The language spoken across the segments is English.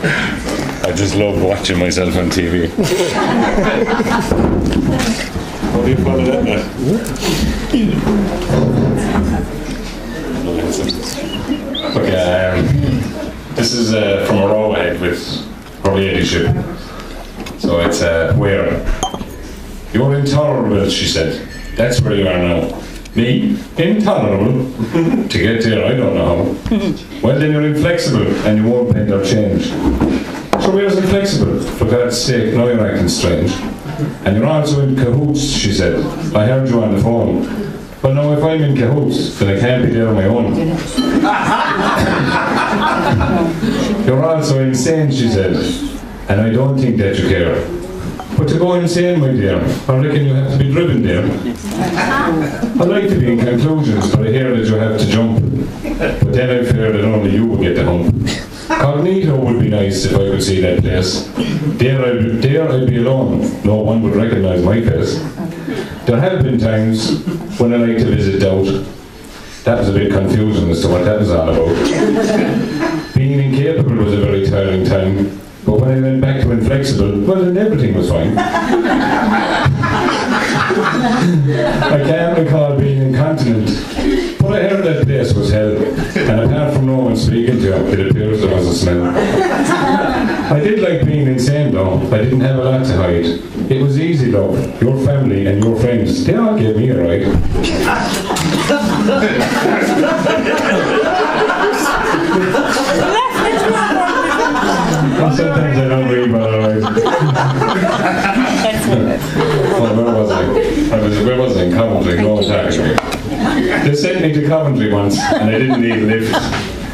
I just love watching myself on TV. How do you follow that now? Okay, this is from a row ahead with her ladyship. So it's where? You're intolerable, she said. That's where you are now. Me? Intolerable? To get there, I don't know how. Well, then you're inflexible and you won't bend or change. So where's inflexible? For God's sake, now you're acting strange. And you're also in cahoots, she said. I heard you on the phone. Well, now if I'm in cahoots, then I can't be there on my own. You're also insane, she said. And I don't think that you care. But to go insane, my dear, I reckon you have to be driven there. I like to be in conclusions, but I hear that you have to jump. But then I fear that only you will get the hump. Cognito would be nice if I could see that place. There I'd be alone. No one would recognise my face. There have been times when I like to visit Doubt. That was a bit confusing as to what that was all about. Being incapable was a very tiring time. But when I went back to inflexible, well, then everything was fine. I can't recall being incontinent, but I heard that place was hell. And apart from no one speaking to you, it appears there was a smell. I did like being insane though. I didn't have a lot to hide. It was easy though. Your family and your friends, they all gave me a ride. Sometimes I don't read, but alright. Well, where was I? Where was I? In Coventry, no one talking to me. They sent me to Coventry once, and I didn't need a lift.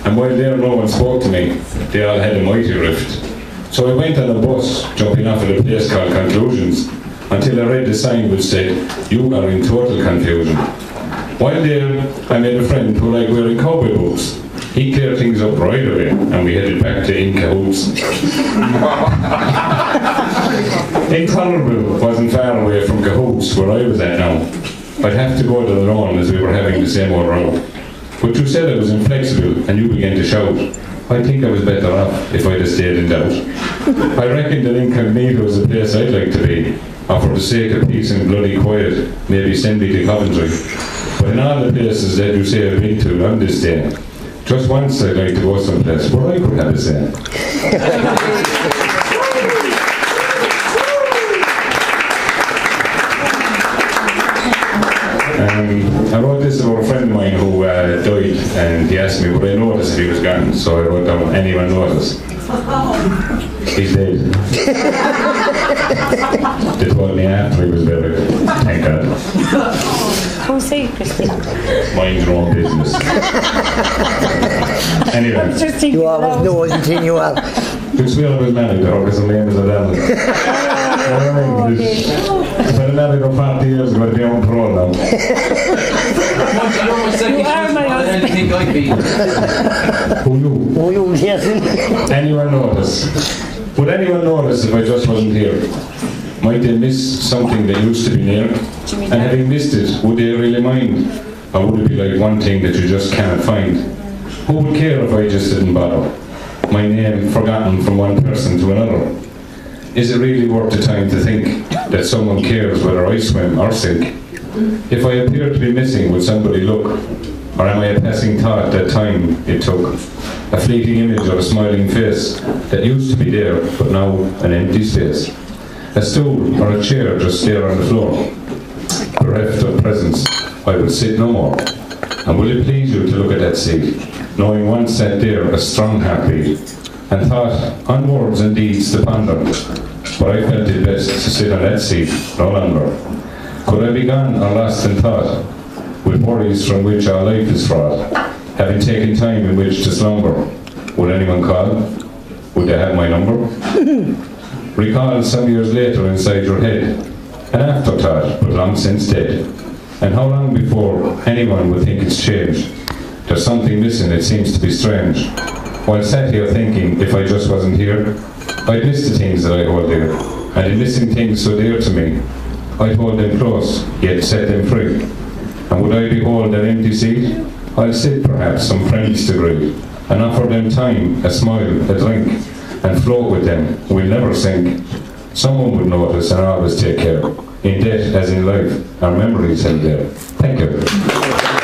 And while there no one spoke to me, they all had a mighty rift. So I went on a bus, jumping off at a place called Conclusions, until I read the sign which said, "You are in total confusion." While there, I made a friend who liked wearing cowboy boots. He cleared things up right away, and we headed back to In Cahoots. Intolerable wasn't far away from Cahoots, where I was at now. I'd have to go to the lawn as we were having the same old row. But you said I was inflexible, and you began to shout. I think I was better off if I'd have stayed in Doubt. I reckon that Incognito is a place I'd like to be, or for the sake of peace and bloody quiet, maybe send me to Coventry. But in all the places that you say I've been to on this day, just once I'd like to go someplace where I could have a say. I wrote this about a friend of mine who died, and he asked me would I notice if he was gone, so I wrote down, anyone notice? He's dead. They told me after he was buried. Thank God. Who's he, Christy? Mind your own business. Anyway. You always know anything you have. You swear I was married to her because her name is Adele. If I'd married her 40 years ago, I'd be on parole now. You are my husband. Who you? Oh, you, yes. Anyone notice? Would anyone notice if I just wasn't here? Might they miss something that used to be near? And having missed it, would they really mind? Or would it be like one thing that you just can't find? Who would care if I just didn't bother? My name forgotten from one person to another. Is it really worth the time to think that someone cares whether I swim or sink? If I appear to be missing, would somebody look? Or am I a passing thought that time it took? A fleeting image of a smiling face that used to be there, but now an empty space. A stool or a chair just there on the floor. Bereft of presence, I would sit no more. And will it please you to look at that seat, knowing once sat there a strong heartbeat, and thought on words and deeds to ponder, but I felt it best to sit on that seat no longer. Could I be gone or lost in thought, with worries from which our life is fraught, having taken time in which to slumber? Would anyone call? Would they have my number? Recall some years later inside your head, an afterthought but long since dead. And how long before anyone would think it's changed? There's something missing, it seems to be strange. While sat here thinking, if I just wasn't here, I'd miss the things that I hold dear. And in missing things so dear to me, I'd hold them close, yet set them free. And would I behold that empty seat? I'll sit perhaps some friends to greet, and offer them time, a smile, a drink, and float with them, we'll never sink. Someone would notice and always take care. In death as in life, our memories held there. Thank you.